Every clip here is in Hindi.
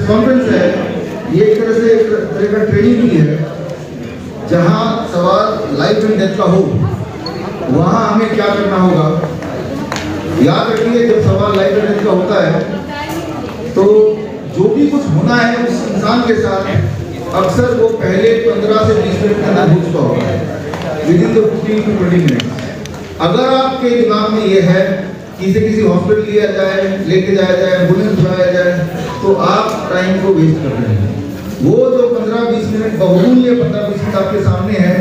कॉन्फ्रेंस है ये एक तरह का ट्रेनिंग की है, जहां सवाल लाइफ एंड डेथ का हो वहां हमें क्या करना होगा। याद रखिए, जब सवाल लाइफ एंड डेथ का होता है तो जो भी कुछ होना है उस इंसान के साथ अक्सर वो पहले 15 से 20 मिनट के अंदर हो चुका होगा, with in the 15 to 20 minute. अगर आपके दिमाग में ये है कि इसे किसी हॉस्पिटल लिया जाए, लेके जाया जाए, एम्बुलेंस बुलाया जाए, तो आप टाइम को वेस्ट कर रहे हैं। वो जो 15-20 मिनट बहुमूल्य 15-20 मिनट आपके सामने है,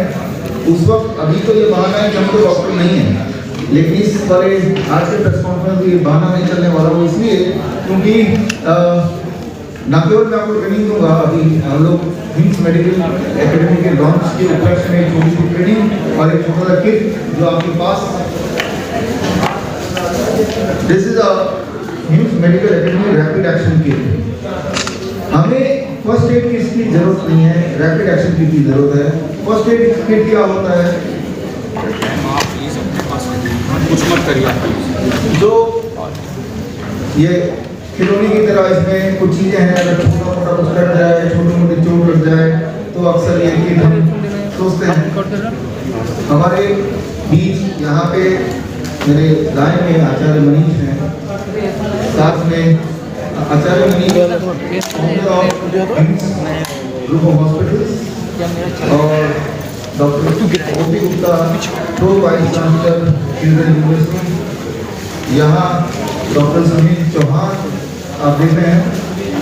उस वक्त अभी तो ये बहाना है कि हम तो डॉक्टर नहीं है, लेकिन इस बारे आज के प्रेस कॉन्फ्रेंस में ये बहाना नहीं चलने वाला। वो इसलिए क्योंकि न केवल मैं आपको ट्रेनिंग दूंगा, अभी हम लोग हिम्स मेडिकल एकेडमी के लॉन्च के उपलक्ष्य में छोटी सी ट्रेनिंग और एक छोटा सा किट जो आपके पास, this is a HIMS medical academy rapid action kit. हमें फर्स्ट एड किट की जरूरत नहीं है, रैपिड एक्शन किट की जरूरत है। फर्स्ट एड किट क्या होता है? कुछ मत करिए, जो ये खिलौने की तरह इसमें कुछ चीजें हैं, अगर छोटा मोटा कुछ कट जाए, छोटी मोटी चोट लग जाए तो अक्सर ये कि हम सोचते हैं। हमारे बीच यहाँ पे मेरे दाएं में आचार्य मनीष हैं, साथ में आचार्य मनीष ग्रुप ऑफ हॉस्पिटल्स और doctor OP Gupta pro vice chancellor children university. यहाँ डॉक्टर सुनील चौहान आप देख रहे हैं,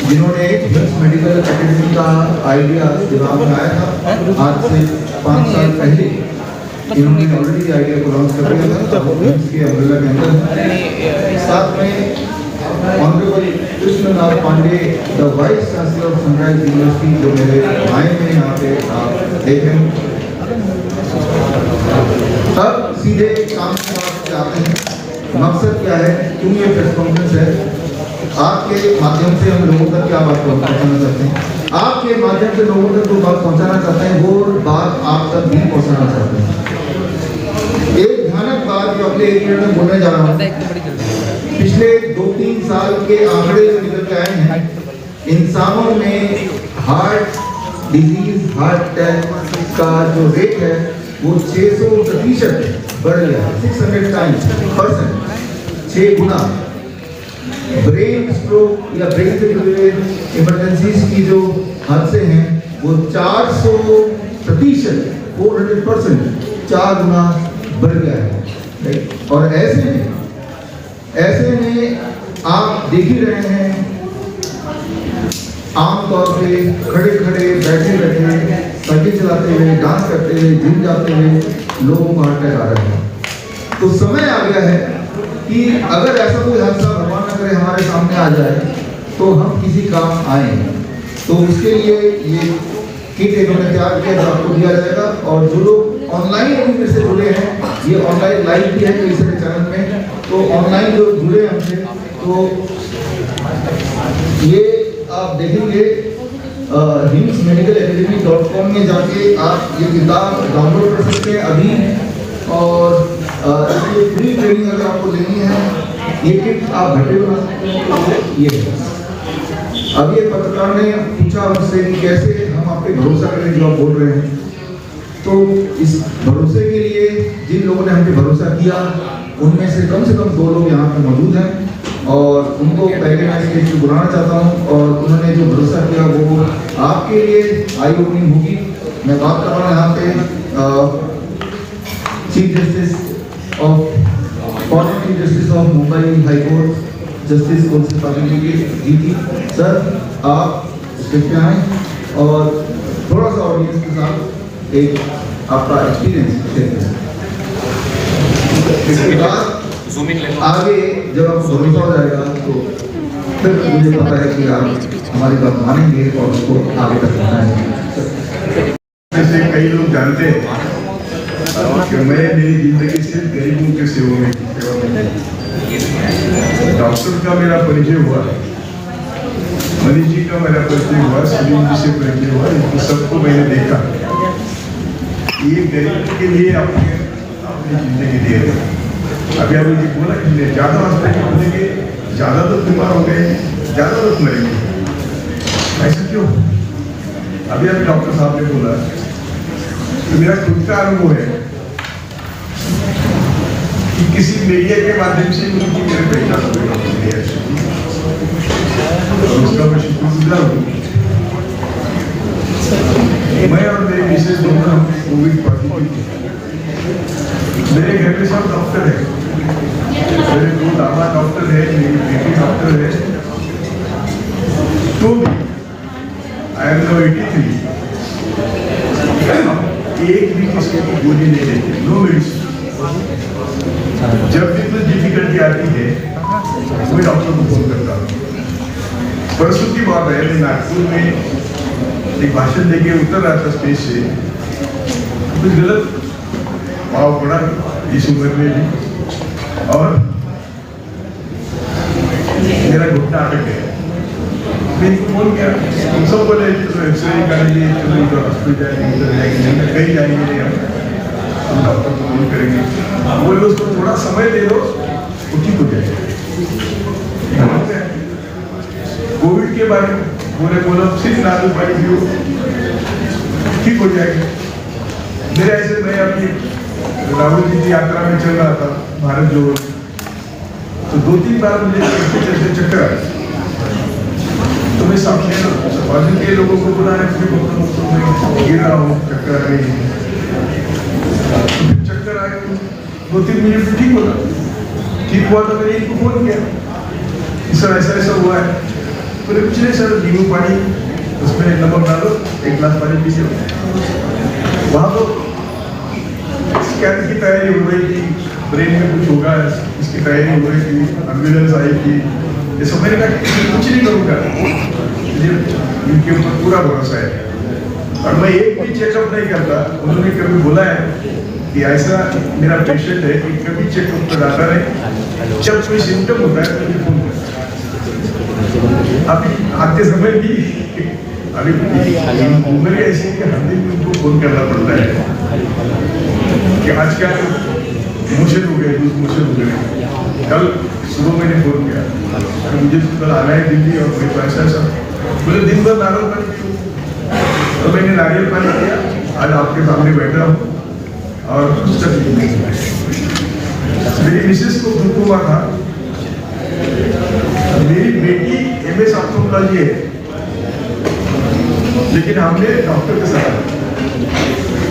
जिन्होंने हिम्स मेडिकल एकेडमी का आइडिया दिमाग में आया था आज से 5 साल पहले। इन्होंने ऑलरेडी आइडिया को लॉन्च कर दिया था हिम्स के अम्ब्रेला के अंदर। साथ में honourable Krishnanath Pandey the vice chancellor of Sunrise University, जो मेरे भाई में यहाँ पे आप देखें। अब सीधे काम की बात आते हैं। मकसद क्या है, क्यों ये प्रेस कॉन्फ्रेंस है? आपके माध्यम से हम लोगों तक क्या बात पहुंचाना चाहते हैं? आपके माध्यम से लोगों तक जो बात पहुंचाना चाहते हैं वो बात आप तक भी पहुंचाना चाहते हैं। एक भयानक बात जो अपने एक मिनट में बोलने जा रहा हूँ, पिछले 2-3 साल के आंकड़े जो निकल के आए हैं, इंसानों में हार्ट डिजीज, हार्ट अटैक का जो रेट है वो 600% बढ़ गया, 600 टाइम्स %, 6 गुना। ब्रेन स्ट्रोक या ब्रेन से जुड़े इमरजेंसीज की जो हादसे हैं वो 400%, 400%, 4 गुना बढ़ गया है। और ऐसे में आप देख ही रहे हैं, आमतौर पे खड़े खड़े बैठे बैठे साइकिल चलाते हुए, डांस करते हुए, जिम जाते हुए लोगों को हार्ट अटैक आ रहा है। तो समय आ गया है कि अगर ऐसा कोई हादसा भगवान न करे हमारे सामने आ जाए तो हम किसी काम आए। तो उसके लिए ये किट इन्होंने तैयार किया जो आपको दिया जाएगा। और जो लोग ऑनलाइन से जुड़े हैं, ये ऑनलाइन लाइव भी है कई सारे चैनल में, तो ऑनलाइन जो जुड़े हमसे तो ये आप देखेंगे हिम्स मेडिकल एकेडमी.com में जाके आप ये किताब डाउनलोड कर सकते हैं अभी। और इसकी फ्री ट्रेनिंग अगर आपको लेनी है, ये किट आप घंटे बना सकते हैं। ये अभी एक पत्रकार ने पूछा मुझसे कि कैसे हम आप पे भरोसा करें जो आप बोल रहे हैं। तो इस भरोसे के लिए जिन लोगों ने हम पे भरोसा किया उनमें से कम 2 लोग यहाँ पे मौजूद हैं और उनको पहले मैं स्टेज पे बुलाना चाहता हूँ। और उन्होंने जो भरोसा किया वो आपके लिए आई ओपनिंग होगी। मैं बात कर रहा हूँ यहाँ पे chief justice of Mumbai high court, justice कौंसिल पार्टी जी सर, आप स्टेज पे आए और थोड़ा सा ऑडियंस के साथ एक आपका एक्सपीरियंस शेयर करें। इसके बाद आगे जब आपको भरोसा हो जाएगा तो फिर मुझे पता है कि आप हमारी बात मानेंगे और उसको आगे तक बढ़ाएंगे। जैसे कई लोग जानते हैं कि मैं मेरी जिंदगी सिर्फ गरीबों के सेवा में डॉक्टर का मेरा परिचय हुआ, मनीष जी का मेरा परिचय हुआ, सुनील जी से परिचय हुआ, इनको सबको मैंने देखा। ये गरीब के लिए अपनी जिंदगी दे रहे। अभी अभी जी बोला कि ज़्यादा हॉस्पिटल खुलेंगे, ज़्यादा लोग बीमार हो गए, ज़्यादा लोग मरेंगे। ऐसा क्यों? अभी डॉक्टर साहब ने बोला तो मेरा खुद का अनुभव है कि किसी मीडिया के माध्यम से उनकी मेरे बेटा उसका मैं शुक्रगुजार हूँ। मैं और मेरी मिसेज दोनों हम कोविड पॉजिटिव थे। मेरे घर में सब डॉक्टर है, मेरे 2 दामाद डॉक्टर है, मेरी बेटी डॉक्टर है। तो भी आई एम नाउ 83, एक भी किसी की गोली नहीं लेते, नो मेडिसिन। जब भी कुछ डिफिकल्टी आती है मैं डॉक्टर को फोन करता हूँ। परसों की बात है, मैं नागपुर में एक भाषण देके उतर रहा था स्टेज से, कुछ गलत भाव पड़ा इस उम्र में भी और मेरा घुटना अटक गया। मैं इनको फोन किया, तुम सब बोले चलो एक्सरे निकालेंगे, चलो इधर हॉस्पिटल जाएंगे, उधर जाएंगे, कहीं जाएंगे नहीं, हम डॉक्टर को फोन करेंगे। बोले उसको थोड़ा समय दे दो, वो ठीक हो जाएगा। कोविड के बारे में बोलो सिर्फ नारियल पानी पियो, ठीक हो जाएगा। मेरे ऐसे मैं अपनी राहुल जी की यात्रा में चल रहा था भारत जोड़ो, तो 2-3 बार मुझे चलते चक्कर आए। तो मैं सामने बाजू के लोगों को बुला रहे थे, गिर रहा हूँ, चक्कर आ रही है। चक्कर आए 2-3 मिनट में ठीक होगा। ठीक हुआ तो मैंने इनको फोन किया, सर ऐसा ऐसा हुआ है। बोले कुछ नहीं सर, नींबू पानी उसमें नमक डालो, 1 गिलास पानी पीजिए। वहाँ तो स्कैन की तैयारी हो रही थी, ब्रेन में कुछ होगा इसकी तैयारी हो रही थी, एम्बुलेंस आई थी। ये सब मैंने कहा कुछ नहीं करूँगा, मुझे इनके ऊपर पूरा भरोसा है और मैं एक भी चेकअप नहीं करता। उन्होंने कभी बोला है कि ऐसा मेरा पेशेंट है कि कभी चेकअप पर आता नहीं, जब कोई सिम्टम होता है तो मुझे फोन करता है। अभी आते समय भी अभी उम्र ऐसी कि हर दिन उनको फोन करना पड़ता है कि आज क्या मोशन हो गए, दूध मोशन हो गए। कल सुबह मैंने फोन किया तो मुझे कल आना है दिल्ली और कोई पैसा ऐसा, बोले दिन भर नारियल पानी पियो। तो मैंने नारियल पानी किया, आज आपके सामने बैठा हूँ और कुछ तकलीफ नहीं। मेरी मिसेस को ग्लूकोमा था, मेरी बेटी MS ऑप्थेल्मोलॉजी है, लेकिन हमने डॉक्टर के साथ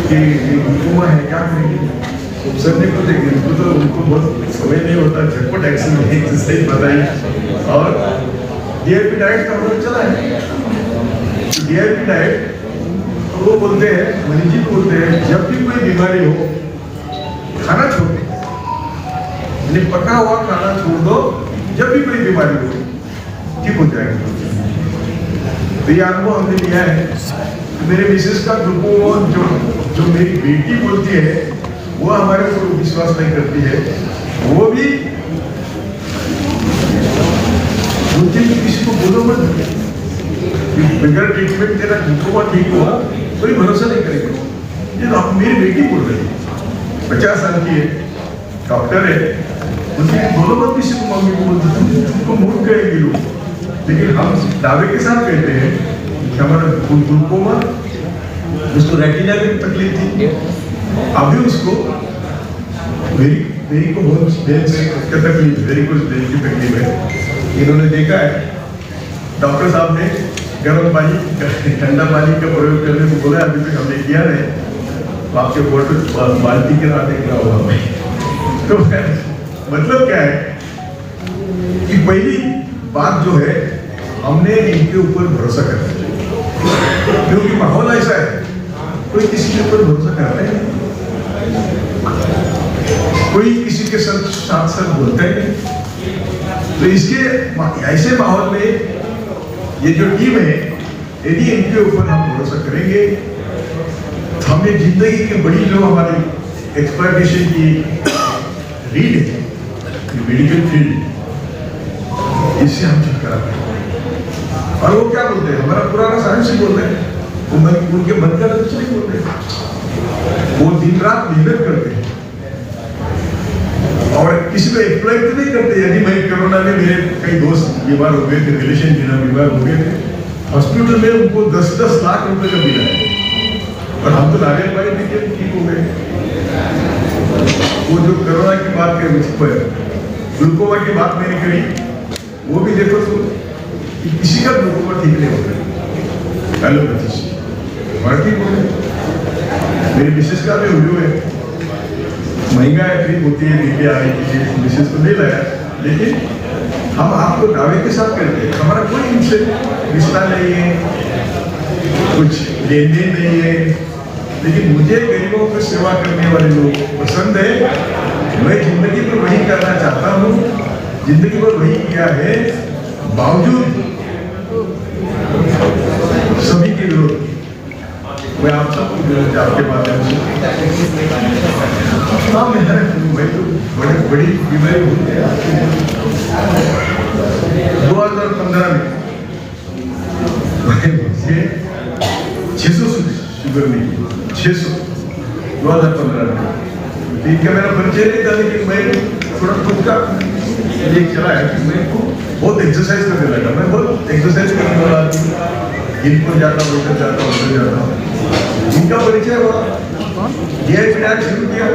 कि ग्लूकोमा है क्या करेंगे। सर ने कुछ देखिए तो उनको बहुत समय नहीं होता, झटपट एक्शन एक्सरसाइज बताई और DRP डाइट का हम चला है। DRP डाइट वो बोलते हैं, मनीष जी बोलते हैं, जब भी कोई बीमारी हो खाना छोड़ दो, यानी पका हुआ खाना छोड़ दो, जब भी कोई बीमारी हो ठीक हो जाएगा। तो ये अनुभव हमने लिया है। मेरे मिसेस का ग्लूकोमा जो मेरी बेटी बोलती है वो हमारे ऊपर विश्वास नहीं करती है, वो भी बोलती है कि किसी को बोलो मत, बगैर ट्रीटमेंट तेरा ग्लूकोमा ठीक हुआ कोई भरोसा नहीं करेगा। ये तो मेरी बेटी बोल रही है, 50 साल की है, डॉक्टर है, मुझे बोलो मत किसी को, मम्मी को बोलते तुमको मूड करेगी लोग। लेकिन हम दावे के साथ कहते हैं कि हमारा ग्लूकोमा, उसको रेटिना की तकलीफ थी, अभी उसको मेरी को बहुत तकलीफ, मेरी कुछ देर की तकलीफ है। इन्होंने देखा है, डॉक्टर साहब ने गर्म पानी ठंडा पानी का प्रयोग करने को बोला, अभी तक हमने किया नहीं, तो आपके बोतल बाल्टी के साथ देखना होगा। तो मतलब क्या है कि पहली बात जो है, हमने इनके ऊपर भरोसा करना चाहिए, क्योंकि माहौल ऐसा है कोई किसी के ऊपर भरोसा करता है, कोई किसी के साथ साथ बोलता है नहीं। तो इसके ऐसे माहौल में ये जो टीम है, यदि इनके ऊपर हम भरोसा करेंगे तो हमें जिंदगी की बड़ी जो हमारी एक्सप्लोरेशन की रीड है, मेडिकल फील्ड, इससे हम छुटकारा पाएंगे। और वो क्या बोलते हैं, हमारा पुराना साइंस ही बोलते हैं, उनके मन का कुछ नहीं बोलते, वो दिन रात मेहनत करते हैं और किसी को एक्सप्लॉइट नहीं करते। यदि मैं कोरोना में मेरे कई दोस्त बीमार हो गए थे, रिलेशन बीमार हो गए थे, हॉस्पिटल में उनको 10-10 लाख रुपए का बिल है, और हम तो नारियल पानी पी के ठीक हो गए। वो जो कोरोना की बात कर मुझ पर ग्लूकोमा की बात मैंने करी, वो भी देखो तो कि किसी का ग्लूकोमा ठीक नहीं हो रहा, एलोपैथी से ठीक हो गए। मेरी मिसेस का भी वीडियो है, महंगा है, ट्रिप होती है, लेके आ रही थी, मिसेस को नहीं लाया, लेकिन हम आपको दावे के साथ करते हैं, हमारा कोई इनसे रिश्ता नहीं है, कुछ लेन देन नहीं है, लेकिन मुझे गरीबों को सेवा करने वाले लोग पसंद है। मैं जिंदगी पर वही करना चाहता हूँ, जिंदगी पर वही किया है, बावजूद सभी के विरोध। मैं आप सबको विरोध आपके माध्यम से मैं तो बड़ी बीमारी हुई है। 2015 में मुझे 600 शुगर नहीं, 600 2015 में। ठीक है, मेरा परिचय नहीं था, लेकिन मैं थोड़ा खुद का एक चला है कि मैं बहुत एक्सरसाइज करने लगा। मैं बहुत एक्सरसाइज करने वाला आदमी, इनको जाता हूँ, उधर जाता हूँ, उधर जाता हूँ। इनका परिचय हुआ, DIP डाइट शुरू किया।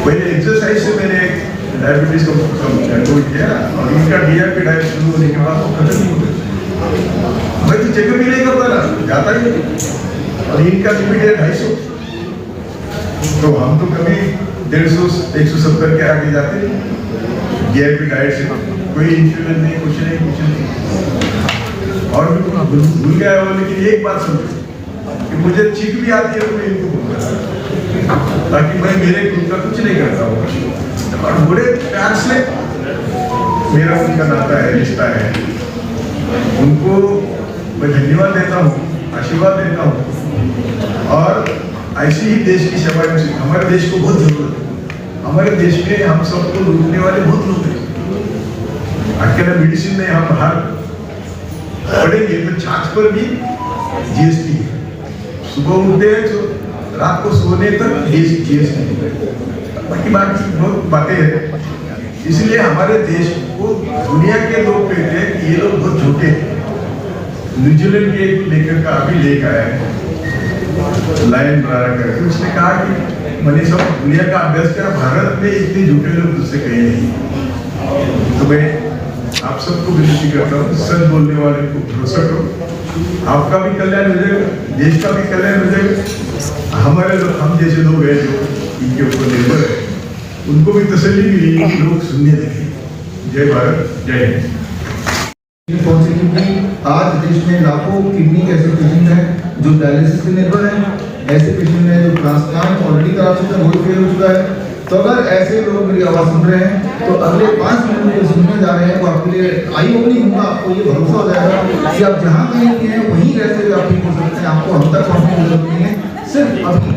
पहले एक्सरसाइज से मैंने डायबिटीज को कंट्रोल किया, और इनका DIP डाइट शुरू होने के बाद वो खत्म नहीं हो गया। मैं तो चेकअप भी नहीं करता ना, जाता ही नहीं, और इनका लिमिट है 250। तो हम तो कभी 150-170 के आगे जाते हैं। DIP डाइट से कोई इंश्योरेंस नहीं, कुछ नहीं। और भी भूल गया हो, लेकिन एक बात समझो कि मुझे चीख भी आती है तो मैं इनको बोलता, ताकि मैं मेरे खुद का कुछ नहीं करता हूँ, और बड़े प्यार से मेरा उनका नाता है, रिश्ता है। उनको मैं धन्यवाद देता हूँ, आशीर्वाद देता हूँ, और ऐसी ही देश की सेवा में हमारे देश को बहुत जरूरत है। हमारे देश में हम सबको लूटने वाले बहुत लोग हैं। अकेला मेडिसिन में हम बाहर पढ़ेंगे तो छाछ पर भी GST है, सुबह उठते हैं तो रात को सोने तक GST है, बाकी बहुत बातें हैं। इसलिए हमारे देश को दुनिया के लोग कहते हैं कि ये लोग बहुत झूठे हैं। न्यूजीलैंड के एक लेखक का अभी लेख आया है, लायन ब्रारा करके, उसने कहा कि मैंने सब दुनिया का अभ्यास किया, भारत में इतने झूठे लोग दूसरे कहीं नहीं। तो मैं आप सबको विनती करता हूँ, सच बोलने वाले को भरोसा करो, आपका भी कल्याण हो जाएगा, देश का भी कल्याण हो जाएगा। हमारे लोग, हम जैसे लोग हैं जो इनके ऊपर निर्भर है, उनको भी तसल्ली मिली कि लोग सुनने लगे। जय भारत, जय हिंद। क्योंकि आज देश में लाखों किडनी के ऐसे पेशेंट हैं जो डायलिसिस पे निर्भर हैं, ऐसे पेशेंट हैं जो ट्रांसप्लांट ऑलरेडी करा चुके हैं, वो फेल हो चुका है। तो अगर ऐसे लोग मेरी आवाज़ सुन रहे हैं, तो अगले 5 मिनट में जो सुनने जा रहे हैं वो आपके लिए आई ओपनिंग होगा। आपको ये भरोसा हो जाएगा कि आप जहाँ कहीं के हैं वहीं रहते हुए आप ठीक हो सकते हैं। आपको हम तक पहुँचने की जरूरत नहीं है। सिर्फ अभी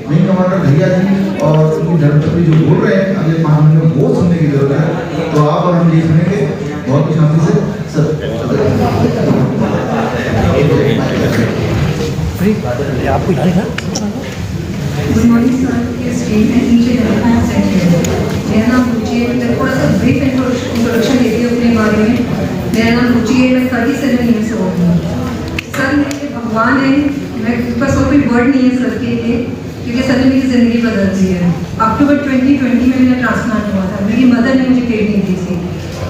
विंग कमांडर भैया जी और उनकी धर्मपत्नी जो बोल रहे हैं अगले 5 मिनट में, वो सुनने की जरूरत है। तो आप और हम ये सुनेंगे बहुत ही शांति से। सर आपको याद है? गुड मॉर्निंग सर, मेरा नाम रुचि है। मैं थोड़ा सा ब्रीफ इंट्रोडक्शन देती हूँ अपने बारे में। मेरा नाम रुचि है, मैं 37 ईयर्स ओल्ड हूँ। सर मेरे भगवान है, मैं बस और कोई वर्ड नहीं है सर के लिए, क्योंकि सर ने मेरी ज़िंदगी बदल दी है। अक्टूबर 2020 में मेरा ट्रांसप्लांट हुआ था। मेरी मदर ने मुझे किडनी दी थी।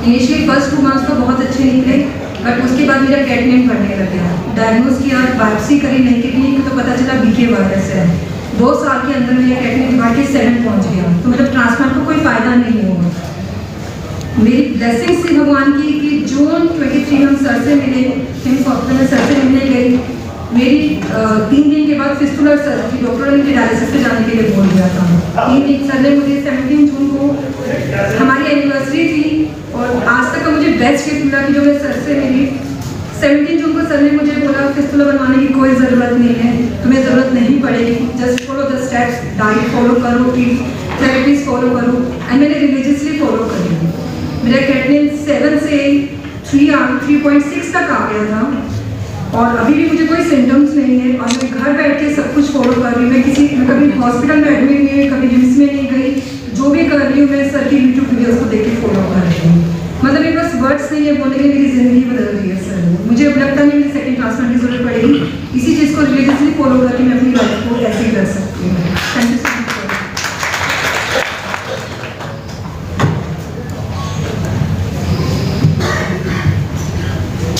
इनिशियली फर्स्ट 2 मंथ्स तो बहुत अच्छे निकले, बट उसके बाद मेरा कैटनेम बढ़ने लग गया। डायग्नोज किया, बायोप्सी करी नई किडनी की, तो पता चला BK वायरस है। 2 साल के अंदर मेरा कैटनेम बढ़ के 7 पहुँच गया। तो मतलब ट्रांसप्लांट को कोई फ़ायदा नहीं हुआ। मेरी ब्लेसिंग्स थी भगवान की कि जून 23 हम सर से मिले, किम्स हॉस्पिटल में सर से मिलने गई। मेरी 3 दिन के बाद फिस्टुलर सर्जरी, डॉक्टर ने मुझे डायलिसिस पे जाने के लिए बोल दिया था। 3 दिन सर ने मुझे 17 जून को हमारी एनिवर्सरी थी, और आज तक का मुझे बेस्ट गिफ्ट मिला कि जो मैं सर से मिली। 17 जून को सर ने मुझे बोला फिस्टुला बनवाने की कोई ज़रूरत नहीं है, तुम्हें ज़रूरत नहीं पड़ेगी, just follow the steps, diet follow करो, थेरेपीज फॉलो करो। एंड मैंने रिलीजियसली फॉलो करी। मेरा कैटनेम 7 से 3.6 तक आ गया था, और अभी भी मुझे कोई सिम्टम्स नहीं है, और मैं घर बैठ के सब कुछ फॉलो कर रही हूँ। मैं कभी हॉस्पिटल में एडमिट नहीं हुई, कभी रिम्स में नहीं गई। जो भी कर रही हूँ मैं सर की यूट्यूब वीडियोज़ को देख के फॉलो कर रही हूँ। मतलब मेरे पास वर्ड्स नहीं है बोलने के, मेरी ज़िंदगी बदल रही है सर। मुझे अब लगता नहीं मुझे सेकंड ट्रांसप्लांट की जरूरत पड़ेगी। इसी चीज़ को रिलीजियसली फॉलो करके मैं अपनी लाइफ को ऐसे ही कर सकती हूँ। Thank you so much.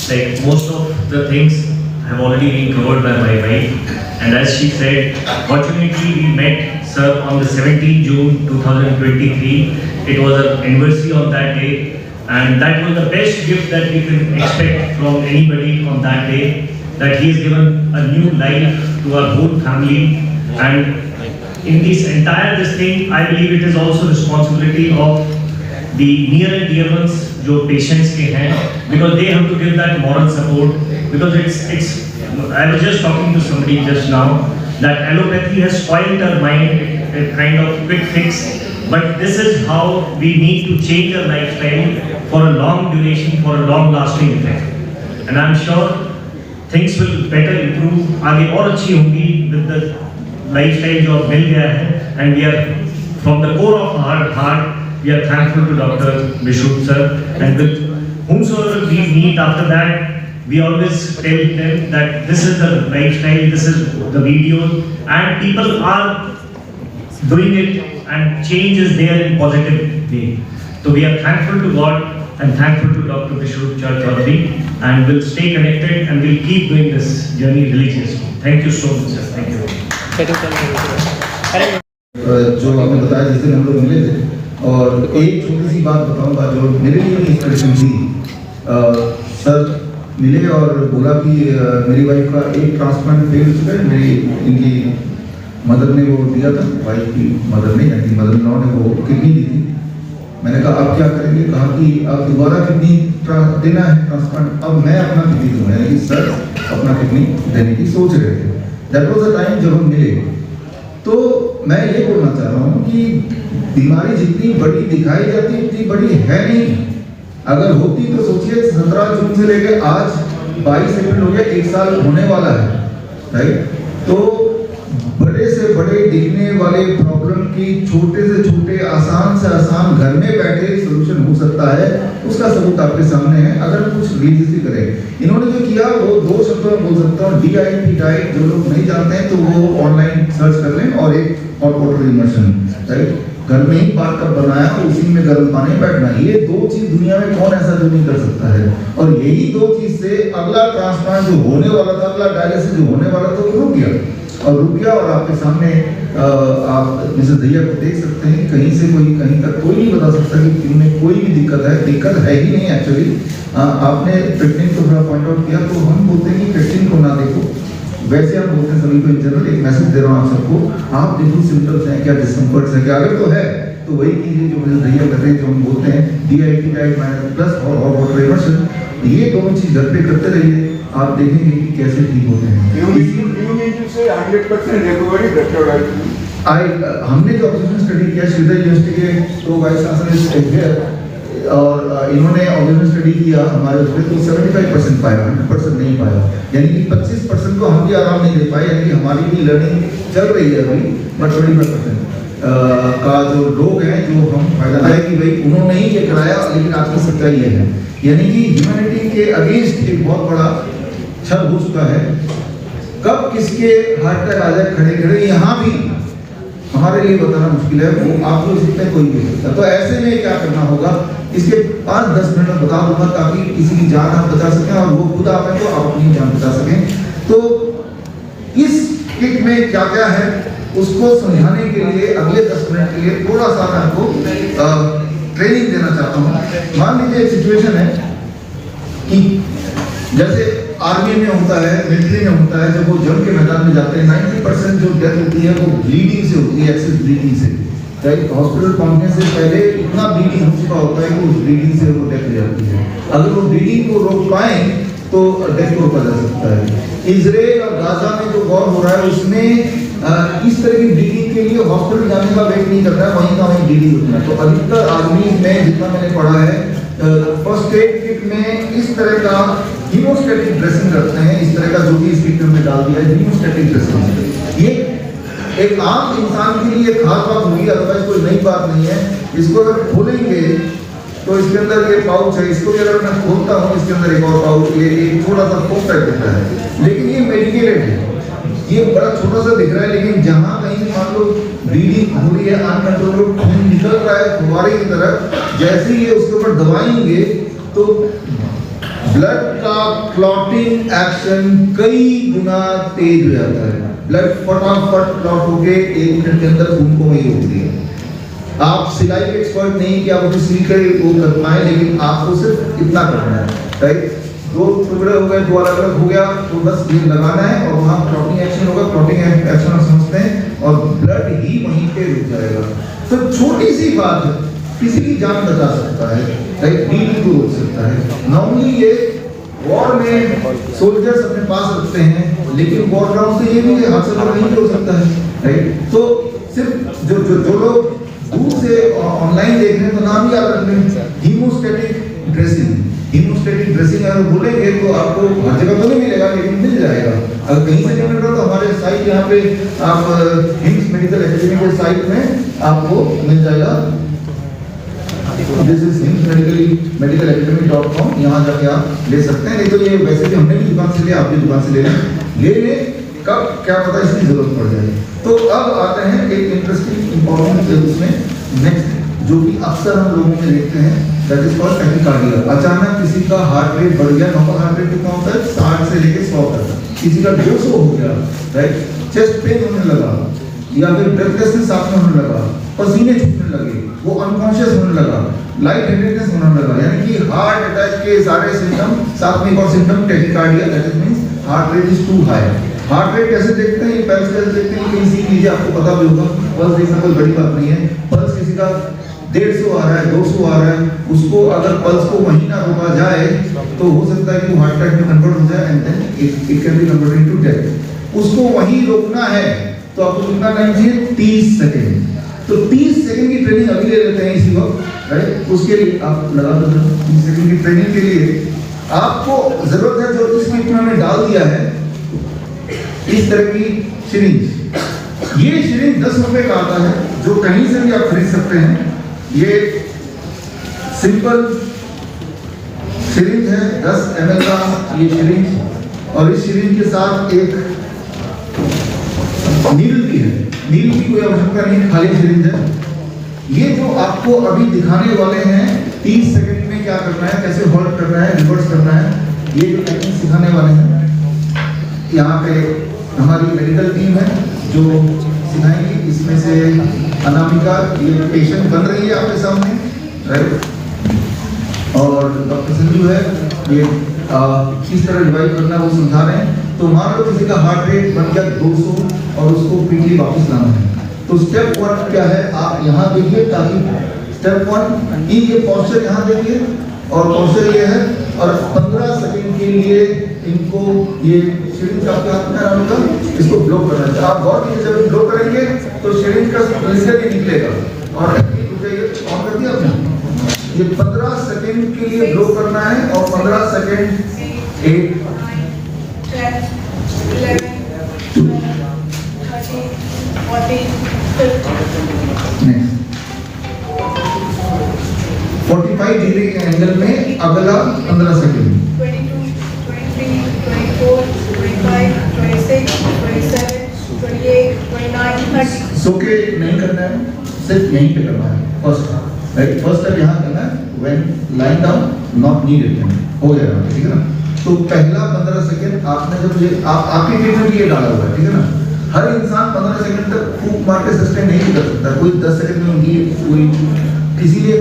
Like most of the things have already been covered by my wife, and as she said, fortunately we met sir on the 17th June 2023. It was an anniversary on that day, and that was the best gift that we can expect from anybody on that day, that he has given a new life to our whole family. And in this entire thing, I believe it is also responsibility of the near and dear ones जो patients के हैं, because they have to give that moral support, because it's I was just talking to somebody just now that allopathy has spoiled our mind, a kind of quick fix, but this is how we need to change our lifestyle for a long duration, for a long lasting effect, and I'm sure things will better improve, आगे और अच्छी होंगी with the lifestyle जो अब मिल गया है, and we are from the core of our heart we are thankful to Dr. Bishoop sir, and with whomsoever we meet after that, we always tell them that this is the lifestyle, this is the video, and people are doing it and change is there in positive way. So we are thankful to God and thankful to Dr. Bishoop Chaudhary, and we'll stay connected and we'll keep doing this journey religiously. Thank you so much sir. Thank you. जो आपने बताया जिस दिन हम लोग मिले थे, और एक छोटी सी बात बताऊंगा जो मेरे लिए भी इंस्पिरेशन थी। सर मिले और बोला कि मेरी वाइफ का एक ट्रांसप्लांट फेल हो चुका है, मेरी इनकी मदर ने वो दिया था, वाइफ की मदर ने यानी मदर इन लॉ ने वो किडनी दी थी। मैंने कहा अब क्या करेंगे, कहा कि अब दोबारा किडनी देना है ट्रांसप्लांट, अब मैं अपना किडनी दूंगा, यानी कि सर अपना किडनी देने की सोच रहे थे। दैट वाज द टाइम जब हम मिले। तो मैं ये बोलना चाह रहा हूँ कि बीमारी जितनी बड़ी दिखाई जाती उतनी बड़ी है नहीं। अगर होती तो सोचिए 17 जून से लेके आज 22 अप्रैल हो गया, 1 साल होने वाला है, राइट। तो बड़े से बड़े दिखने वाले प्रॉब्लम की छोटे से छोटे आसान से आसान घर में बैठे सलूशन हो सकता है, उसका सबूत आपके सामने है अगर कुछ रिलीजियसली करें। इन्होंने जो किया वो 2 शब्दों में बोल सकता हूँ, DIP डाइट, जो लोग नहीं जानते हैं तो वो ऑनलाइन सर्च कर लें, और एक हॉट वाटर इमर्शन, राइट, घर में ही बाथ टब बनाया उसी में गर्म पानी में बैठना। ये 2 चीज दुनिया में कौन ऐसा जो नहीं कर सकता है, और यही 2 चीज से अगला ट्रांसप्लांट जो होने वाला था, अगला डायलिसिस जो होने वाला था, वो रुक गया और आपके सामने आप मिसेस दहिया को देख सकते हैं। कहीं से कहीं तक कोई नहीं बता सकता कि इनमें कोई भी दिक्कत है ही नहीं। एक्चुअली आपने क्रिएटिनिन को थोड़ा पॉइंट आउट किया, तो हम बोलते हैं कि क्रिएटिनिन को ना देखो, वैसे हम बोलते हैं सभी को इन जनरल एक मैसेज दे रहा हूँ आप सबको, आप देखो सिम्टम्स हैं क्या, डिस्कम्फर्ट्स हैं क्या, अगर तो है तो वही कीजिए जो मिसेस दहिया कर रहे हैं, जो हम बोलते हैं DIP डाइट प्लस और हॉट वाटर इमर्शन, ये दोनों चीज घर पे करते रहिए, आप देखेंगे कि कैसे ठीक होते हैं। हमने जो ऑब्जर्वेशन स्टडी किया श्रीधर यूनिवर्सिटी के तो वाइस चांसलर और इन्होंने ऑब्जर्वेशन स्टडी किया हमारे उसमें, तो 75% पाया, 100% नहीं पाया, यानी कि 25% को हम भी आराम नहीं दे पाए, यानी कि हमारी भी लर्निंग चल रही है अभी, बट 25% का जो लोग हैं जो हम फायदा है कि भाई उन्होंने ही ये कराया, लेकिन आज की सच्चाई ये है, यानी कि ह्यूमैनिटी के अगेंस्ट एक बहुत बड़ा छल हो चुका है। कब किसके हार्ट अटैक आ जाए खड़े खड़े यहाँ भी हमारे लिए बताना मुश्किल है, वो आप लोग सकते कोई भी सकता। तो ऐसे में क्या करना होगा, इसके 5-10 मिनट में बता दूंगा ताकि किसी की जान आप बचा सकें और वो खुद आप हैं तो आप अपनी जान बचा सकें। तो इस किट में क्या क्या है उसको समझाने के लिए अगले 10 मिनट के लिए थोड़ा सा मैं आपको ट्रेनिंग देना चाहता हूँ। मान लीजिए एक सिचुएशन है कि जैसे आर्मी में होता है, मिलिट्री में होता है, जब वो जंग के मैदान में जाते हैं 90% जो डेथ होती है वो ब्लीडिंग से होती है, एक्सेस ब्लीडिंग से, राइट। हॉस्पिटल पहुंचने से पहले इतना ब्लीडिंग हो चुका होता है कि उस ब्लीडिंग से वो डेथ हो जाती है। अगर वो ब्लीडिंग को रोक पाए तो डेथ को रोका जा सकता है। इजराइल और गाजा में जो वॉर हो रहा है उसमें इस तरह की ब्लीडिंग के लिए हॉस्पिटल जाने का वेट नहीं करना है, वहीं का वहीं ब्लीडिंग होती है। तो अधिकतर आर्मी में जितना मैंने पढ़ा है, फर्स्ट एड किट में इस तरह का हीमोस्टैटिक ड्रेसिंग रखते हैं, इस तरह का जो भी इस किट में डाल दिया है हीमोस्टैटिक ड्रेसिंग। ये एक आम इंसान के लिए खास बात होगी, अदरवाइज कोई नई बात नहीं है। इसको अगर खोलेंगे तो इसके अंदर ये पाउच है, इसको भी अगर मैं खोलता हूँ इसके अंदर एक और पाउच, ये एक छोटा सा फोक टाइप होता है, लेकिन ये मेडिकेटेड है। ये बड़ा छोटा सा दिख रहा है, लेकिन जहाँ कहीं मान लो ब्लीडिंग हो रही है, अनकंट्रोल खून निकल रहा है फुहारे की तरह, जैसे ही ये उसके ऊपर दबाएंगे तो ब्लड का क्लॉटिंग एक्शन कई गुना तेज हो जाता है। ब्लड फटाफट क्लॉट होके 1 मिनट के अंदर खून को वही होती है। आप सिलाई के एक्सपर्ट नहीं कि आपको सिल कर वो करना है, लेकिन आपको सिर्फ इतना करना है, राइट। 2 टुकड़े हो गए, 2 अलग अलग हो गया, तो बस ये लगाना है और वहाँ क्लॉटिंग एक्शन होगा। क्लॉटिंग एक्शन हम समझते हैं और ब्लड ही वहीं पे रुक जाएगा। तो छोटी सी बात किसी की जान बचा सकता है, राइट, ब्लीडिंग को रोक सकता है। नॉर्मली ये वॉर में सोल्जर्स अपने पास रखते हैं, लेकिन वॉर ग्राउंड से ये भी हादसा नहीं हो सकता है, राइट। तो सिर्फ जो लोग दूर से ऑनलाइन देख रहे हैं तो नाम याद रख लें, हीमोस्टेटिक ड्रेसिंग। हीमोस्टेटिक ड्रेसिंग अगर बोलेंगे तो आपको हर जगह तो नहीं मिलेगा, लेकिन मिल जाएगा। अगर कहीं से नहीं मिल रहा तो हमारे साइट यहाँ पे आप हिम्स मेडिकल एकेडमी के साइट में आपको मिल जाएगा। दिस इज himsmedicalacademy.com, यहाँ जाके आप ले सकते हैं। नहीं तो ये वैसे भी हमने भी दुकान से लिया, आप भी दुकान से ले लें, कब क्या पता इसकी जरूरत पड़ जाए। तो अब आते हैं एक इंटरेस्टिंग इंपॉर्टेंट उसमें नेक्स्ट, जो कि अक्सर हम लोगों में देखते हैं, दैट इज कॉल्ड टैकीकार्डिया। अचानक किसी का हार्ट रेट बढ़ गया, नॉर्मल हार्ट रेट कितना होता है 60 से लेके 100 तक, किसी का 200 हो गया, राइट, चेस्ट पेन होने लगा या फिर ब्रेथलेसनेस आप में होने लगा, पसीने छूटने लगे, वो अनकॉन्शियस होने लगा, लाइट हेडेडनेस होने लगा, यानी कि हार्ट अटैक के सारे सिम्टम, साथ में एक और symptom tachycardia, that means heart rate is too high. Heart rate कैसे देखते हैं, पल्स कैसे देखते हैं, कहीं सीख लीजिए, आपको पता भी होगा। पल्स देखना कोई बड़ी बात नहीं है। पल्स किसी का 150 आ रहा है, 200 आ रहा है, उसको अगर पल्स को वहीं ना रोका जाए तो हो सकता है कि वो हार्ट अटैक में कन्वर्ट हो जाए and then it can be converted into death. उसको वहीं रोकना है तो आपको कितना टाइम चाहिए, 30 सेकंड। तो 30 सेकंड की ट्रेनिंग अभी ले लेते हैं इसी वक्त, राइट। उसके लिए आप लगा दो 30 सेकंड की ट्रेनिंग के लिए आपको जरूरत है, जो इस किट में हमने डाल दिया है, इस तरह की सिरिंज। ये सिरिंज 10 रुपए का आता है, जो कहीं से भी आप खरीद सकते हैं। ये सिंपल सिरिंज है, 10 ml का ये सिरिंज, और इस सिरिंज के साथ एक नीडल भी है। नीडल की कोई आवश्यकता नहीं, खाली सिरिंज है। ये जो आपको अभी दिखाने वाले हैं 30 सेकंड में क्या करना है, कैसे होल्ड करना है, रिवर्स करना है, ये जो टेक्निक सिखाने वाले हैं, यहाँ पे हमारी मेडिकल टीम है जो सिखाएंगी। इसमें से अनामिका ये पेशेंट बन रही है आपके सामने, राइट, और डॉक्टर संजू है, ये किस तरह रिवाइव करना वो समझा रहे हैं। तो मान लो किसी का हार्ट रेट बन गया 200 और उसको क्विकली वापस लाना है, तो स्टेप 1 क्या है, आप यहाँ देखिए, ताकि स्टेप 1 ये पोस्चर यहाँ देखिए, और पोस्चर ये है, और 15 सेकंड के लिए इनको ये सिरिंज आपके हाथ में आएगा, इसको ब्लो करना है। आप गौर कीजिए, जब ब्लो करेंगे तो सिरिंज का स्प्लिटर ही निकलेगा, और ऑन कर दिया आपने। ये 15 सेकंड के लिए ब्लो करना है, और 15 सेकंड 8 10, 11, 12, 13, 14, 15. 45 डिग्री के एंगल में अगला 15 सेकंड। 22, 23, 24, 25, 26, 27, 28, 29, 30. सो के नहीं करना है, सिर्फ यहीं पे करना है फर्स्ट, राइट। फर्स्ट स्टेप यहाँ करना है, when line down not needed, हो जाएगा, ठीक है ना। तो पहला 15 सेकंड आपने जब ये आपके पेट में भी ये डाला हुआ है, ठीक है ना। हर इंसान 15 सेकंड तक फूंक मार के सस्टेन नहीं कर सकता, कोई 10 सेकंड में उनकी पूरी, इसीलिए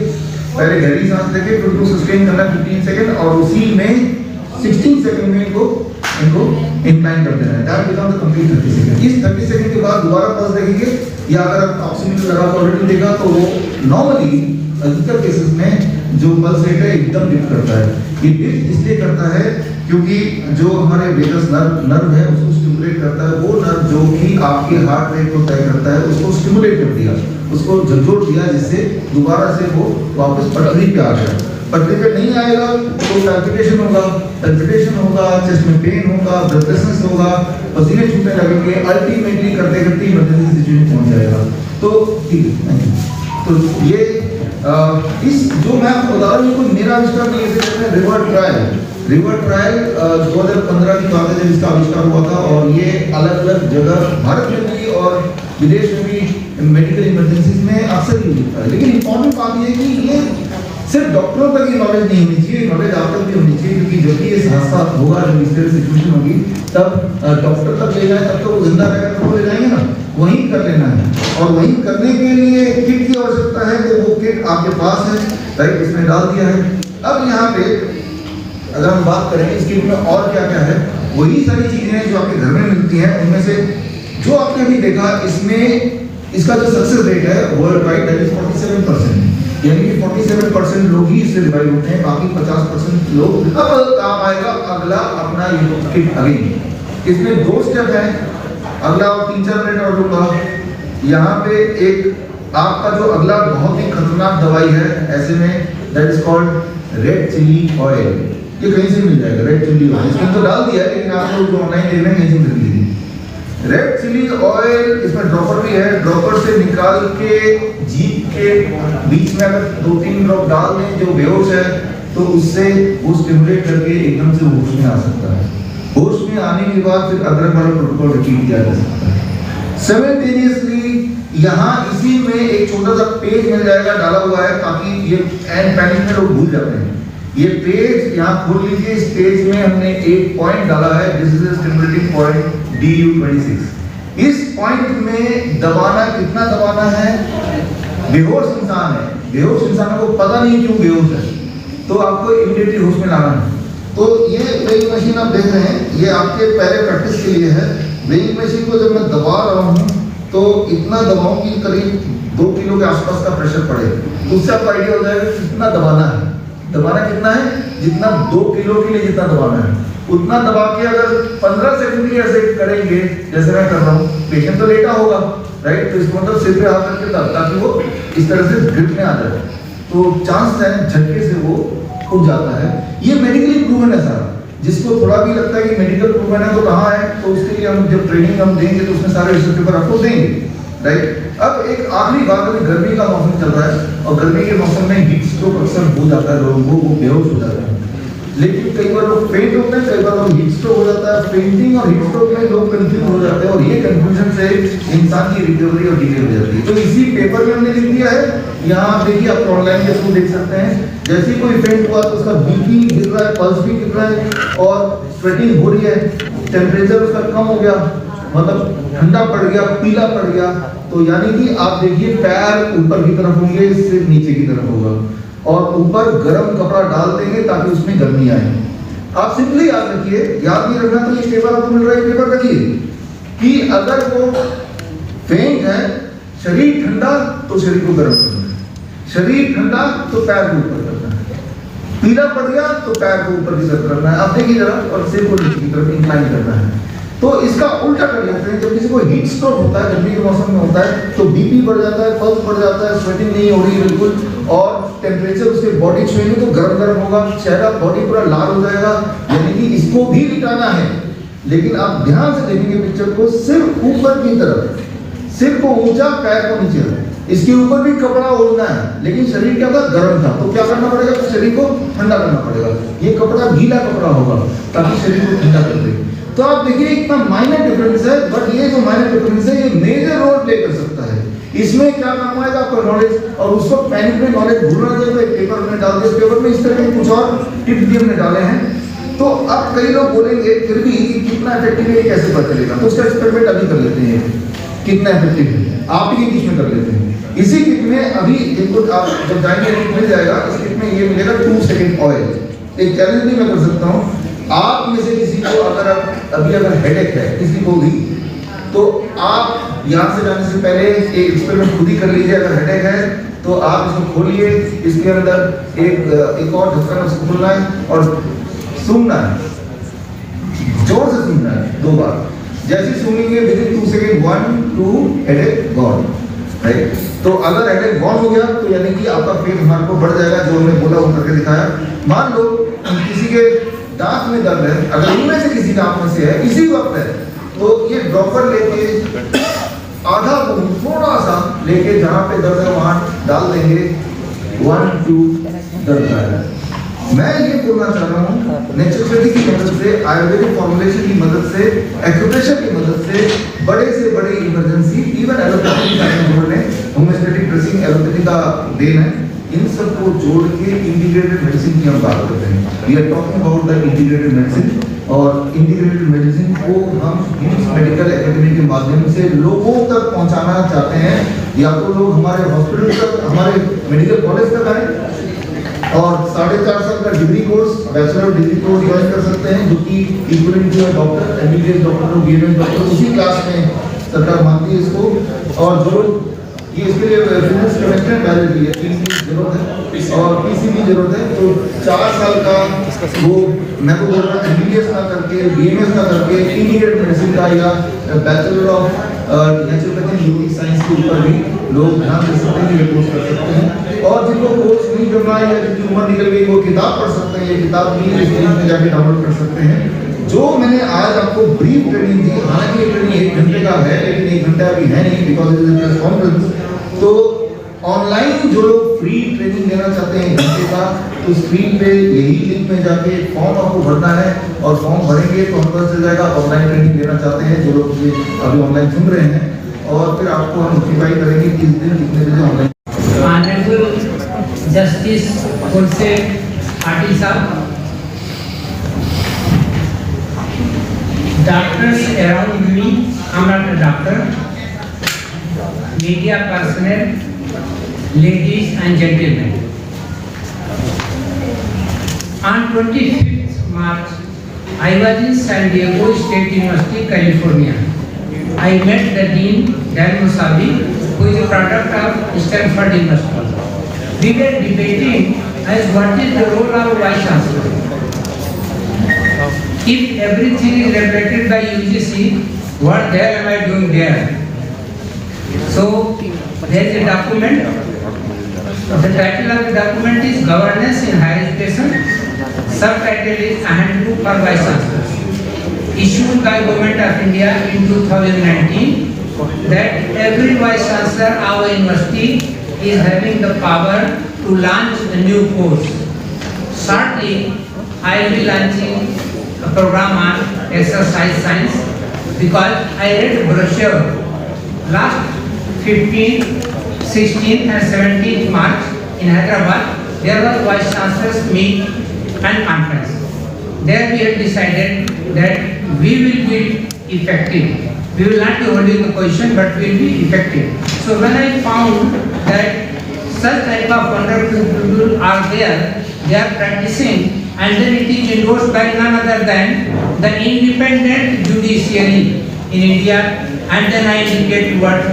पहले गहरी सांस लेके फिर उसको सस्टेन करना 15 सेकंड, और उसी में 16 सेकंड में इनको इंक्लाइन कर देना है, that become the complete 30 second. इस 30 सेकंड के बाद दोबारा पल्स देखेंगे, या अगर आप ऑक्सीमीटर लगा कर ऑलरेडी देखा तो वो नॉर्मली अधिकतर केसेस में जो पल्स रेट है एकदम डिप करता है। ये डिप इसलिए करता है क्योंकि जो हमारे वेगस नर्व है उसको स्टिमुलेट करता है, वो नर्व जो कि आपके हार्ट रेट को तय करता है उसको स्टिमुलेट कर दिया, उसको झकझोर दिया, जिससे दोबारा से वो वापस पटरी पे आ गया। पटरी पे नहीं आएगा तो पैल्पिटेशन होगा, चेस्ट में पेन होगा, ब्रेथलेसनेस होगा, पसीने छूटने लगेंगे, अल्टीमेटली करते करते इमरजेंसी सिचुएशन पहुंच जाएगा। तो ठीक है, तो ये इस जो मैं आपको बता रहा हूँ ये कोई मेरा आविष्कार नहीं है, जैसे रिवर ट्रायल 2015 की बात है जब इसका आविष्कार हुआ था, और ये अलग अलग जगह भारत में भी और विदेश में भी मेडिकल इमरजेंसीज में अक्सर यूज होता है। लेकिन इम्पोर्टेंट बात ये है कि ये सिर्फ डॉक्टरों तक ये नॉलेज नहीं होनी चाहिए, नॉलेज आप तक भी होनी चाहिए, क्योंकि जब भी ये हादसा होगा, जब इस तरह सिचुएशन होगी, तब डॉक्टर तक ले जाए, तब तो वो जिंदा रहेगा तो वो ले जाएंगे ना, वहीं कर लेना है। और वहीं करने के लिए किट की आवश्यकता है, तो वो किट आपके पास है, राइट, इसमें डाल दिया है। अब यहाँ पे अगर हम बात करें इस किट में और क्या क्या है, वही सारी चीजें जो आपके घर में मिलती हैं, उनमें से जो आपने अभी देखा, इसमें इसका जो सक्सेस रेट है वर्ल्ड वाइड दैट इज 47%, यानी कि 47% लोग ही इससे रिवाइव होते हैं, बाकी 50% लोग। अब काम आएगा अगला अपना ये किट अगेन। इसमें 2 स्टेप है, अगला 3-4 मिनट और लूंगा। यहाँ पे एक आपका जो अगला बहुत ही खतरनाक दवाई है ऐसे में, that is called red chilli oil. ये कहीं से मिल जाएगा रेड चिली ऑयल, इसमें तो डाल दिया है, लेकिन आप लोग जो ऑनलाइन देख रहे हैं कहीं से खरीद लीजिए। रेड चिली ऑयल, इसमें ड्रॉपर भी है, ड्रॉपर से निकाल के जीभ के बीच में अगर 2-3 ड्रॉप डाल दें जो बेहोश है, तो उससे वो स्टिमुलेट करके एकदम से होश में आ सकता है। होश में आने के बाद फिर अदरक वाला प्रोटोकॉल रिपीट किया जा सकता है। सिमिलटेनियसली यहाँ इसी में एक छोटा सा पेज मिल जाएगा डाला हुआ है, ताकि ये एंड पैनिक में लोग भूल जाते हैं। ये पेज यहाँ खोल लीजिए, इस पेज में हमने एक पॉइंट डाला है, this is a stimulating point DU26। इस पॉइंट में दबाना, कितना दबाना है, बेहोश इंसान है, बेहोश इंसान को पता नहीं क्यों बेहोश है, तो आपको इमीडिएटली होश में लाना है। तो ये वेइंग मशीन आप देख रहे हैं, ये आपके पहले प्रैक्टिस के लिए है। वेइंग मशीन को जब मैं दबा रहा हूँ तो इतना दबाऊं कि करीब 2 किलो के आसपास का प्रेशर पड़े, उससे आपको आइडिया हो जाएगा कि कितना दबाना है। दबाना कितना है, जितना 2 किलो के लिए जितना दबाना है उतना दबा के अगर 15 सेकंड के ऐसे करेंगे जैसे मैं कर रहा हूँ, पेशेंट तो लेटा होगा, राइट, तो इसको मतलब सिर पे हाथ रख के ताकि वो इस तरह से ग्रिप में आ जाए, तो चांस है झटके से वो उठ जाता है। ये मेडिकली प्रूवन है सारा। जिसको थोड़ा भी लगता है कि मेडिकल प्रूवन है तो कहाँ है, तो उसके लिए हम जब ट्रेनिंग हम देंगे तो उसमें सारे रिसर्च पेपर आपको देंगे, राइट। अब एक आखिरी बात, अभी गर्मी का मौसम चल रहा है और गर्मी के मौसम में हीट स्ट्रोक अक्सर हो जाता है, लोगों को वो बेहोश हो जाता है, लेकिन कई बार लोग फेंट होते हैं, कई बार लोग हीट स्ट्रोक हो जाता है। फेंटिंग और हीट स्ट्रोक में लोग कंफ्यूज हो जाते हैं, और ये कंफ्यूजन से इंसान की रिकवरी और डिले हो जाती है। तो इसी पेपर में हमने लिख दिया है, यहाँ आप देखिए, आप ऑनलाइन के थ्रू देख सकते हैं, जैसे ही कोई फेंट हुआ तो उसका बीपी गिर रहा है, पल्स भी गिर रहा है और स्वेटिंग हो रही है, टेम्परेचर उसका कम हो गया, मतलब ठंडा पड़ गया, पीला पड़ गया, तो यानी कि आप देखिए पैर ऊपर की तरफ होंगे, सिर नीचे की तरफ होगा, और ऊपर गर्म कपड़ा डाल देंगे ताकि उसमें गर्मी आए। आप सिंपली याद रखिए, याद नहीं रखना तो ये पेपर आपको मिल रहा है, पेपर रखिए कि अगर वो फेंट है, शरीर ठंडा तो शरीर को गर्म करना है, शरीर ठंडा तो पैर को ऊपर करना है, पीला पड़ गया तो पैर को ऊपर की तरफ करना है, आप देखिए जरा, और सिर को नीचे की तरफ इंक्लाइन करना है। तो इसका उल्टा कर लेते हैं, जब किसी को हीट स्ट्रोक होता है, गर्मी के मौसम में होता है, तो बीपी बढ़ जाता है, पल्स बढ़ जाता है, स्वेटिंग नहीं हो रही बिल्कुल, और टेम्परेचर उसके बॉडी छूएंगे तो गर्म गर्म होगा, चेहरा बॉडी पूरा लाल हो जाएगा, यानी कि इसको भी लिटाना है। लेकिन आप ध्यान से देखेंगे पिक्चर को, सिर्फ ऊपर की तरफ, सिर को ऊंचा, पैर को नीचे, इसके ऊपर भी कपड़ा ओढ़ना है, लेकिन शरीर क्या था, गर्म था, तो क्या करना पड़ेगा, तो शरीर को ठंडा करना पड़ेगा। ये कपड़ा गीला कपड़ा होगा ताकि शरीर को ठंडा कर दे। तो आप देखिए इतना माइनर डिफरेंस है, बट ये जो माइनर डिफरेंस है ये मेजर रोल प्ले कर सकता है। इसमें क्या काम आएगा, आपका नॉलेज, और उस वक्त पैनिक में नॉलेज भूलना चाहिए, तो एक पेपर में डाल दिया, पेपर में इस तरह के कुछ और टिप्स भी हमने डाले हैं। तो अब कई लोग बोलेंगे फिर भी कि कितना इफेक्टिव है, कैसे पता चलेगा, तो उसका एक्सपेरिमेंट अभी कर लेते हैं, कितना इफेक्टिव है, आप ही बीच में कर लेते हैं। इसी किट में अभी इनको आप जब जाएंगे किट मिल जाएगा, इस किट में ये मिलेगा 2 सेकेंड ऑयल। एक चैलेंज भी मैं कर सकता हूँ, आप में से किसी को अगर अगर हेडेक है किसी को भी, तो आप यहाँ से जाने से पहले एक एक्सपेरिमेंट खुद ही कर लीजिए। अगर हेडेक है तो आप इसको खोलिए, इसके अंदर एक और ढक्कन उसको खोलना है और सूंघना है, जोर से सूंघना है 2 बार। जैसे सूंघेंगे within 2 second 1 2 headache gone, right. तो अगर हेडेक गॉन हो गया तो यानी कि आपका पेट हमारे को बढ़ जाएगा, जो हमने बोला वो करके दिखाया। मान लो किसी के दांत में दर्द है, अगर इनमें से किसी दांत में से है, इसी वक्त है, तो ये ड्रॉपर लेके आधा बूंद थोड़ा सा लेके जहाँ पे दर्द है वहाँ डाल देंगे, 1 2 डरता है। मैं ये बोलना चाह रहा हूँ नेचुरोपैथी की मदद से, आयुर्वेदिक फॉर्मुलेशन की मदद से, एक्यूप्रेशर की मदद से बड़े से बड़े इमरजेंसी, इवन एलोपैथी का होम्योपैथिक ड्रेसिंग एलोपैथी का देन है, इन सबको जोड़ के इंटीग्रेटेड मेडिसिन की हम बात करते हैं। We are talking about the integrated medicine, और इंटीग्रेटेड मेडिसिन को हम हिम्स मेडिकल एकेडमी के माध्यम से लोगों तक पहुंचाना चाहते हैं। या तो लोग हमारे हॉस्पिटल तक, हमारे मेडिकल कॉलेज तक आए और 4.5 साल का degree course, bachelor degree course join कर सकते हैं, जो कि equivalent to doctor, MBBS doctor और बीएमएस डॉक्टर उसी क्लास में सरकार मानती है इसको। और जो ये इसके लिए फिजिक्स केमिस्ट्री बायोलॉजी है, पीसी की जरूरत है और पीसी की जरूरत है। तो 4 साल का वो मैं तो बोल रहा हूँ एमबीबीएस ना करके, बीएमएस ना करके, इंटीग्रेटेड मेडिसिन का या bachelor of naturopathy unique science के ऊपर भी लोग ध्यान दे सकते हैं, ये कोर्स कर सकते हैं। और जिनको कोर्स नहीं करना है या जिनकी उम्र निकल गई वो किताब पढ़ सकते हैं, ये किताब भी इस लिंक में जाके डाउनलोड कर सकते हैं। जो मैंने आज आपको ब्रीफ ट्रेनिंग दी, हालांकि ये ट्रेनिंग 1 घंटे का है, लेकिन 1 घंटा अभी है नहीं because it is press conference. तो ऑनलाइन जो लोग फ्री ट्रेनिंग लेना चाहते हैं 1 घंटे का, तो स्क्रीन पे यही लिंक में जाके फॉर्म आपको भरना है और फॉर्म भरेंगे तो हमको पता चल जाएगा ऑनलाइन ट्रेनिंग लेना चाहते हैं जो लोग ये अभी ऑनलाइन सुन रहे हैं, और फिर आपको हम नोटिफाई करेंगे कि इस दिन कितने बजे online. Honorable Justice Khulse Patil Sahab, doctors around me, I'm not a doctor, media personnel, ladies and gentlemen. On 25th March, I was in San Diego State University, California. I met the Dean, Dan Musavi, who is a product of Stanford University. We were debating as what is the role of Vice Chancellor. If everything is regulated by UGC, what the hell am I doing there? So, there is a document. The title of the document is Governance in Higher Education. Subtitle is A Handbook for Vice Chancellors. Issued by Government of India in 2019. That every Vice Chancellor of our university is having the power to launch a new course. Shortly, I will be launching a program on exercise science because I read a brochure last 15th, 16th and 17th March in Hyderabad. There was Vice Chancellor's meet and conference. There we have decided that we will be effective. We will not be holding the position, but we will be effective. So when I found that such type of wonderful people are there, they are practicing, and then it is endorsed by none other than the independent judiciary in India, and then I indicate what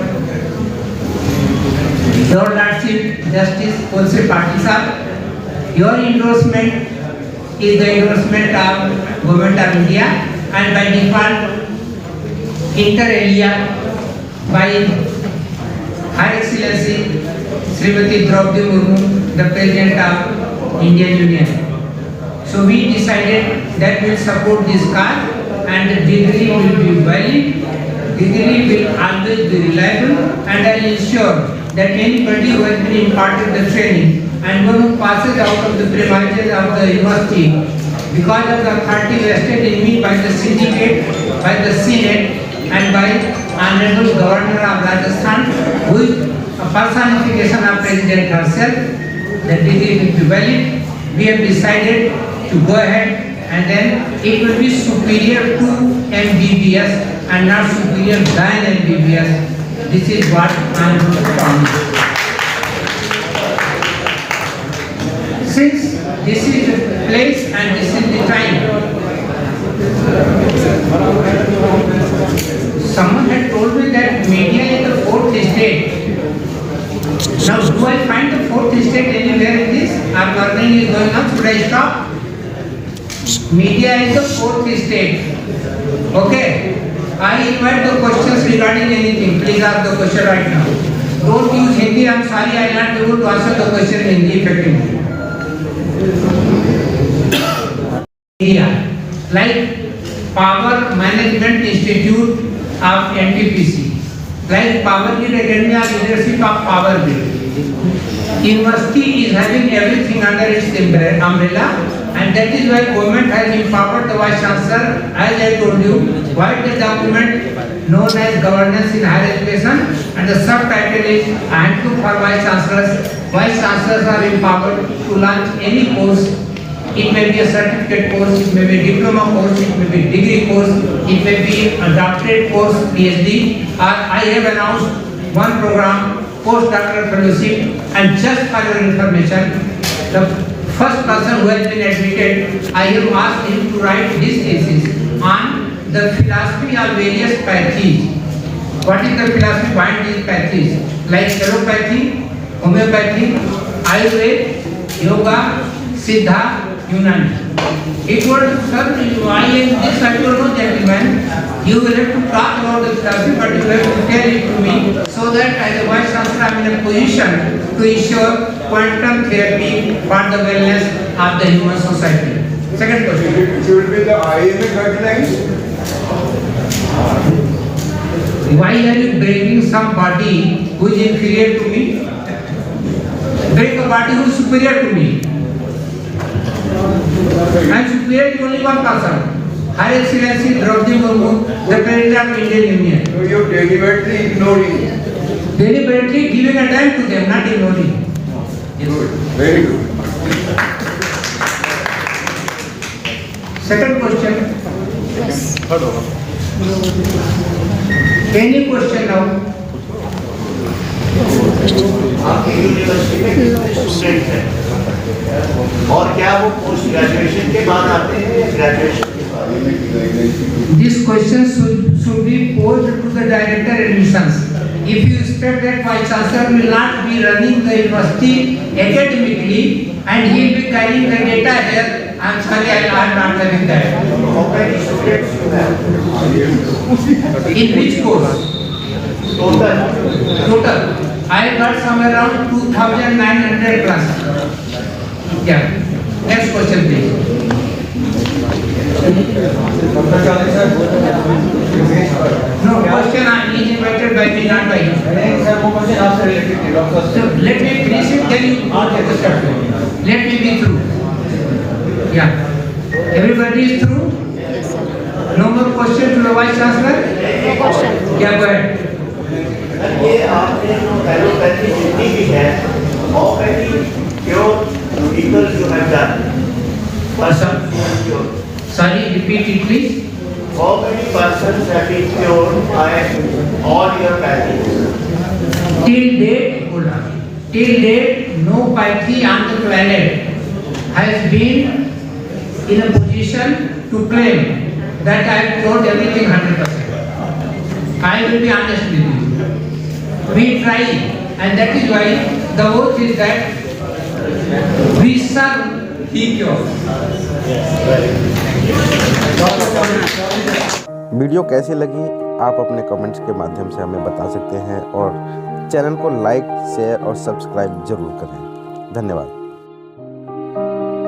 Your Lordship Justice Khulse Patil Sahab, your endorsement is the endorsement of Government of India, and by default inter alia by Her Excellency Srimati Draupadi Murmu, the President of Indian Union. So we decided that we will support this cause, and the degree will be valid, degree will always be reliable, and I will ensure that anybody who has been imparted the training and one who passes out of the premises of the university because of the authority vested in me by the syndicate, by the Senate, and by Honorable Governor of Rajasthan, who is a personification of President herself, the degree will be valid. We have decided to go ahead, and then it will be superior to MBBS and not superior than MBBS. This is what I am going to promise. Since this is the place and this is the time, someone had told me that media is the fourth estate. Now, do I find the fourth estate anywhere in this? Our learning is going on. Should I stop? Media is the fourth estate. Okay. I invite the questions regarding anything. Please ask the question right now. Don't use Hindi. I'm sorry, I will not be able to answer the question in Hindi effectively. Media, like Power Management Institute of NTPC, like Power Grid Academy of Leadership of Power Grid, University is having everything under its umbrella, and that is why government has empowered the Vice Chancellor, as I told you, write the document known as Governance in Higher Education, and the subtitle is Handbook for Vice Chancellors. Vice Chancellors are empowered to launch any course. It may be a certificate course, it may be a diploma course, it may be a degree course, it may be a doctorate course, PhD. I have announced one program, postdoctoral fellowship, and just for your information, the first person who has been admitted, I have asked him to write his thesis on the philosophy of various pathies. What is the philosophy behind these pathies? Like allopathy, homeopathy, Ayurveda, yoga, Siddha, Unani. He told, sir, I am this, I don't know, gentlemen. You will have to talk about the philosophy, but you have to tell it to me, so that as a Vice Chancellor I am in a position to ensure quantum therapy for the wellness of the human society. Second question. Should be the IMA guidelines. Why are you breaking somebody who is inferior to me? Break a party who is superior to me. I am superior to only one person. Her Excellency Draupadi Murmu, the President of Indian Union. So you deliberately ignoring. Deliberately giving a time to them, not ignoring. Good. Very good. Second question. Any question now? आपकी यूनिवर्सिटी में कितने स्टूडेंट हैं और क्या वो पोस्ट ग्रेजुएशन के बाद आते हैं या ग्रेजुएशन के बाद? This question should be posed to the director admissions. If you expect that Vice Chancellor will not be running the university academically and he will be carrying the data here, I am sorry, I am not having that. How many students you have? In which course? Total. I got somewhere around 2,900 plus. Yeah. Next question, please. No, question is invited by me, not by you. So let me finish it, then you get the start. Let me be through. Yeah. Everybody is through? No more question to the Vice Chancellor? Yeah, go ahead. ये आपने जो एलोपैथी जितनी भी है, how many pure medical you have done? Sorry, repeat it please. How many persons have been cured by all your pathies? Till date, hold on. Till date, no pathy on the planet has been in a position to claim that I have cured everything 100%. I will be honest with you. We try, and that is why the oath is that we serve, he cures. Video कैसी लगी आप अपने कमेंट्स के माध्यम से हमें बता सकते हैं और चैनल को लाइक, शेयर और सब्सक्राइब जरूर करें। धन्यवाद।